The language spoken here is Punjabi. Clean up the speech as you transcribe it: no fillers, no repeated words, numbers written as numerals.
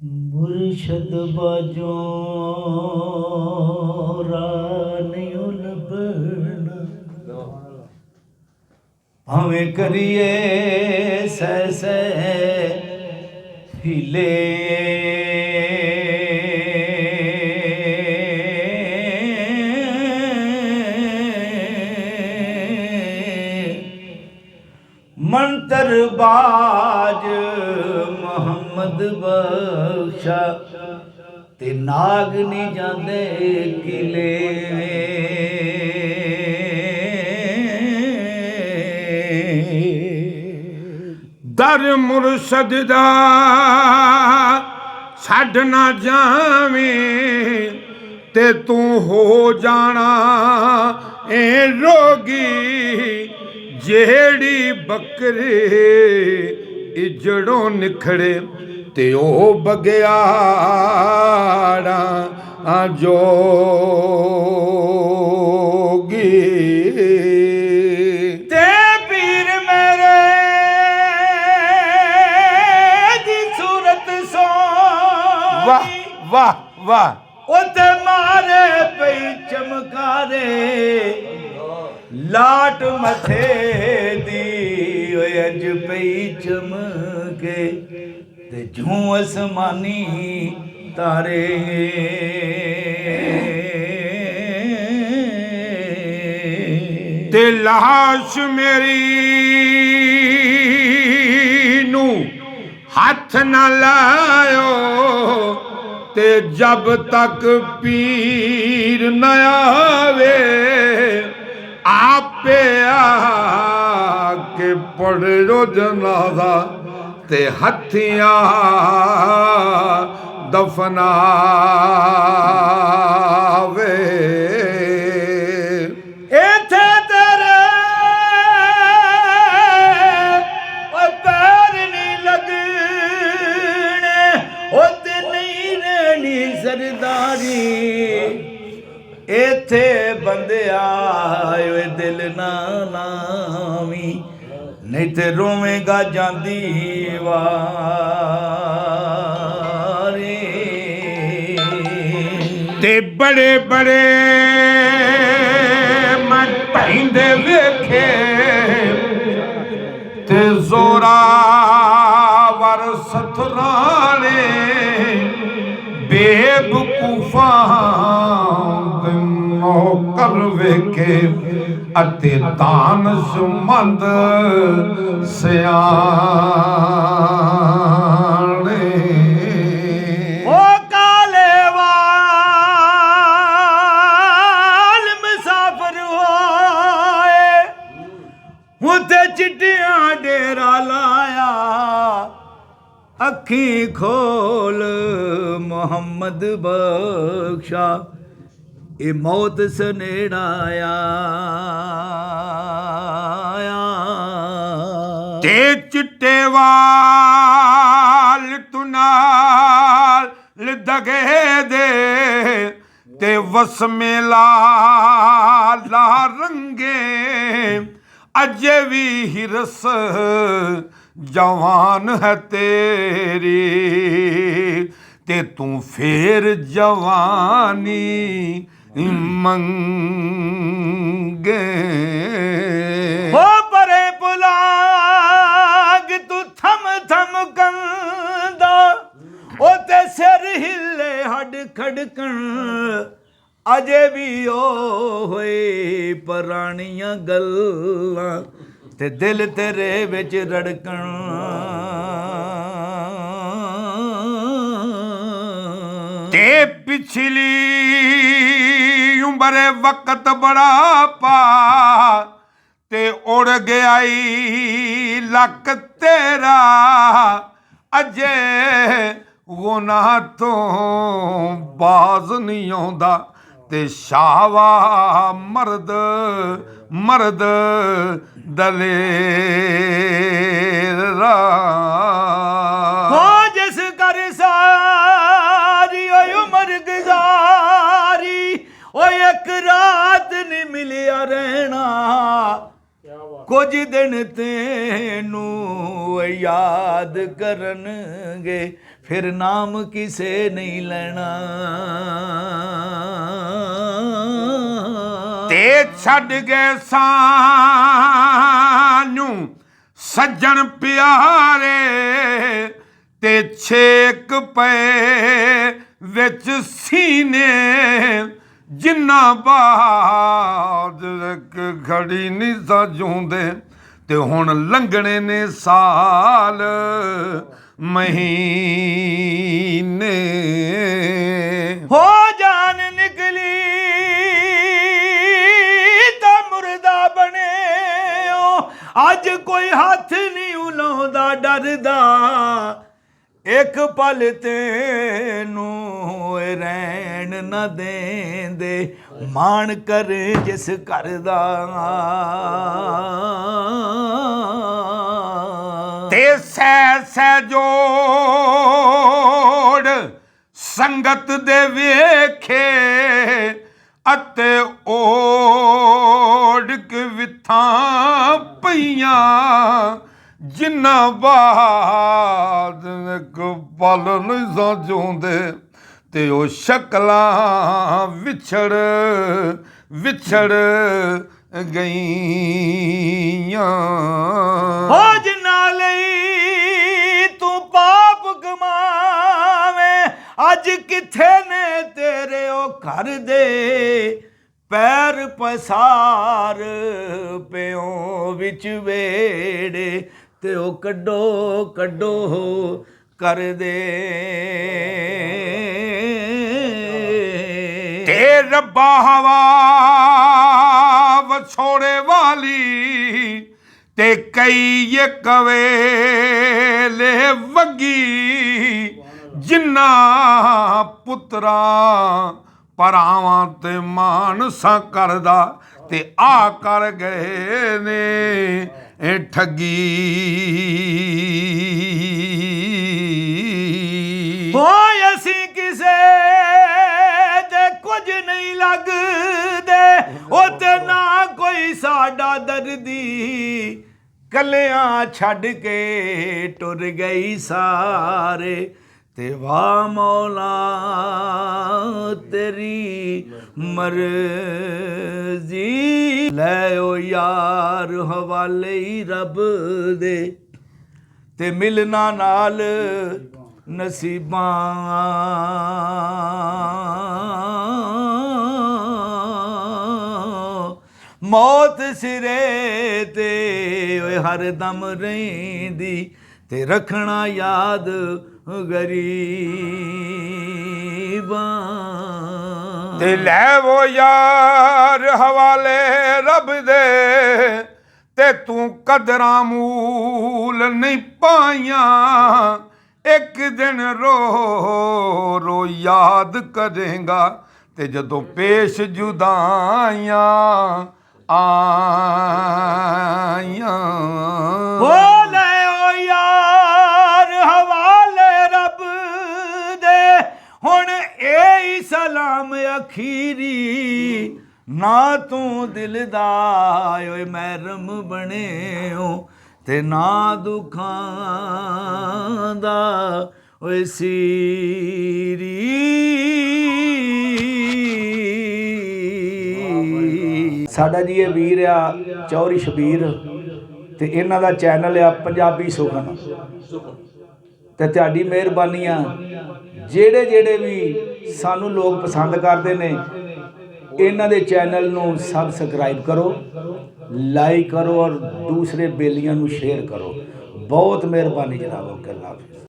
मुर्शद बाजो रानी उलबना भावें करिए सह सह हिले मंतर बाज मोहम्मद बख्शा ते नाग नहीं जाते किले दर मुर्शद दा छड़ ना जावें ते तू हो जाना ए रोगी जेड़ी बकरे इजड़ों निखड़े ते ओ बगियाड़ा जोगी ते पीर मेरे दी सूरत सो वाह वाह वाह उते मारे पई चमकारे लाट मथे दी अज पई चमके ते जूं आसमानी तारे ते लाश मेरी नू हाथ न लायो ते जब तक पीर न आवे आपे आके पढ़ो जनाजा ते हथियां दफनावे इथे तेरे ओ पैर नहीं लगने ओ ते नहीं रहनी सरदारी इथे बंदिया ओए दिल ना लावी नहीं ते रोवेगा जांदी वारी ते बड़े बड़े मैं पैंदे वेखे ते जोरावर सथराने बेवकूफा कर वेखे अते दानशमंद सियाणे ओ काले वाल मुसाफिर होए उते चिट्टियां डेरा लाया अखी खोल मोहम्मद बख्शा ए मौत सनेड़ाया ते चिट्टे वाल तू नाल दगे दे ते वसमेला ला रंगे अजे भी हिरस जवान है तेरी ते तू फेर जवानी मंगे हो परे पुलाग तू थम थम कंदा ओ ते सिर हिले हड खड़कन अजे भी ओ होए पुरानियां गल्लां ते दिल तेरे विच रड़कन ते पिछली उम्र वक्त बड़ा पा ते उड़ गया लक तेरा अजे गुनाह तो बाज नहीं आउंदा ते शावा मर्द मर्द दलेरा हो जिस कर सारी ओ उम्र गुजारी ओ एक रात नहीं मिलिया रहना कुछ दिन तेनू याद करनगे ਫਿਰ ਨਾਮ ਕਿਸੇ ਨਹੀਂ ਲੈਣਾ। ਤੇ ਛੱਡ ਗਏ ਸਾਨੂੰ ਸੱਜਣ ਪਿਆਰੇ, ਤੇ ਛੇਕ ਪਏ ਵਿੱਚ ਸੀਨੇ, ਜਿੰਨਾ ਬਾਦ ਇੱਕ ਘੜੀ ਨਹੀਂ ਸਾਜੂੰਦੇ। ਤੇ ਹੁਣ ਲੰਘਣੇ ਨੇ ਸਾਲ ਮਹੀਨੇ, ਹੋ ਜਾਨ ਨਿਕਲੀ ਤਾਂ ਮੁਰਦਾ ਬਣਿਓ। ਅੱਜ ਕੋਈ ਹੱਥ ਨਹੀਂ ਉਲਾਉਂਦਾ ਡਰਦਾ, ਇੱਕ ਪਲ ਤੈਨੂੰ ਰਹਿਣ ਨਾ ਦੇਂਦੇ। ਮਾਣ ਕਰੇ ਜਿਸ ਘਰ ਦਾ, ਤੇ ਸਹਿ ਸਹਿ ਜੋੜ ਸੰਗਤ ਦੇ ਵੇਖੇ, ਅਤੇ ਓੜ ਕੇ ਵਿਥਾਂ ਪਈਆਂ, ਜਿੰਨਾ ਬਾਦ ਇੱਕ ਪਲ ਨਹੀਂ ਸਾਜੂੰਦੇ। ਤੇ ਉਹ ਸ਼ਕਲਾਂ ਵਿਛੜ ਵਿਛੜ ਗਈਆਂ। ਹੋ ਜਿੰਨਾ ਲਈ ਤੂੰ ਪਾਪ ਕਮਾਵੇਂ, ਅੱਜ ਕਿੱਥੇ ਨੇ ਤੇਰੇ ਉਹ ਘਰ ਦੇ। ਪੈਰ ਪਸਾਰ ਪਿਓ ਵਿੱਚ ਵੇੜੇ, ਤੇ ਉਹ ਕੱਢੋ ਕੱਢੋ ਕਰਦੇ। ਤੇ ਰੱਬਾ ਹਵਾ ਵਿਛੋੜੇ ਵਾਲੀ, ਤੇ ਕਈ ਇੱਕ ਵੇਲੇ ਵਗੀ, ਜਿੰਨਾ ਪੁੱਤਰਾਂ ਭਰਾਵਾਂ ਤੇ ਮਾਨਸਾਂ ਕਰਦਾ। ਤੇ ਆ ਕਰ ਗਏ ਨੇ ਇਹ ਠੱਗੀ। ਹੋਏ ਅਸੀਂ ਕਿਸੇ ਦੇ ਕੁਝ ਨਹੀਂ ਲੱਗਦੇ, ਉਹ ਤੇ ਨਾ ਕੋਈ ਸਾਡਾ ਦਰਦੀ। ਕੱਲਿਆਂ ਛੱਡ ਕੇ ਟੁਰ ਗਈ ਸਾਰੇ, ਤੇ ਵਾਹ ਮੌਲਾ ਤੇਰੀ ਮਰਜ਼ੀ। ਲੈ ਓ ਯਾਰ ਹਵਾਲੇ ਹੀ ਰੱਬ ਦੇ, ਤੇ ਮਿਲਣਾ ਨਾਲ ਨਸੀਬਾਂ। ਮੌਤ ਸਿਰੇ ਤੇ ਓਏ ਹਰਦਮ ਰਹਿੰਦੀ, ਤੇ ਰੱਖਣਾ ਯਾਦ ਗਰੀਬਾਂ। ਤੇ ਲੈ ਵੋ ਯਾਰ ਹਵਾਲੇ ਰੱਬ ਦੇ, ਤੇ ਤੂੰ ਕਦਰਾਂ ਮੂਲ ਨਹੀਂ ਪਾਈਆਂ। ਇੱਕ ਦਿਨ ਰੋ ਰੋ ਯਾਦ ਕਰੇਗਾ, ਤੇ ਜਦੋਂ ਪੇਸ਼ ਜੁਦਾਈਆਂ ਆਈਆਂ। ਬੋਲੇ ਓ ਯਾਰ ਹਵਾਲੇ ਰੱਬ ਦੇ, ਹੁਣ ਇਹ ਸਲਾਮ ਅਖੀਰੀ। ਨਾ ਤੂੰ ਦਿਲ ਦਾ ਓਏ ਮਹਿਰਮ ਬਣਿਓ, ਤੇ ਨਾ ਦੁੱਖਾਂ ਦਾ ਓਏ ਸੀਰੀ। ਸਾਡਾ ਜੀ ਇਹ ਵੀਰ ਆ ਚੌਧਰੀ ਸ਼ਬੀਰ, ਤੇ ਇਹਨਾਂ ਦਾ ਚੈਨਲ ਆ ਪੰਜਾਬੀ ਸੁਖਨ। ਤੇ ਤੁਹਾਡੀ ਮਿਹਰਬਾਨੀ ਆ, ਜਿਹੜੇ ਵੀ ਸਾਨੂੰ ਲੋਕ ਪਸੰਦ ਕਰਦੇ ਨੇ, ਇਹਨਾਂ ਦੇ ਚੈਨਲ ਨੂੰ ਸਬਸਕ੍ਰਾਈਬ ਕਰੋ, ਲਾਈਕ ਕਰੋ, ਔਰ ਦੂਸਰੇ ਬੇਲੀਆਂ ਨੂੰ ਸ਼ੇਅਰ ਕਰੋ। ਬਹੁਤ ਮਿਹਰਬਾਨੀ ਜਨਾਬ। ਓਕੇ, ਅੱਲਾ ਹਾਫਿਜ਼।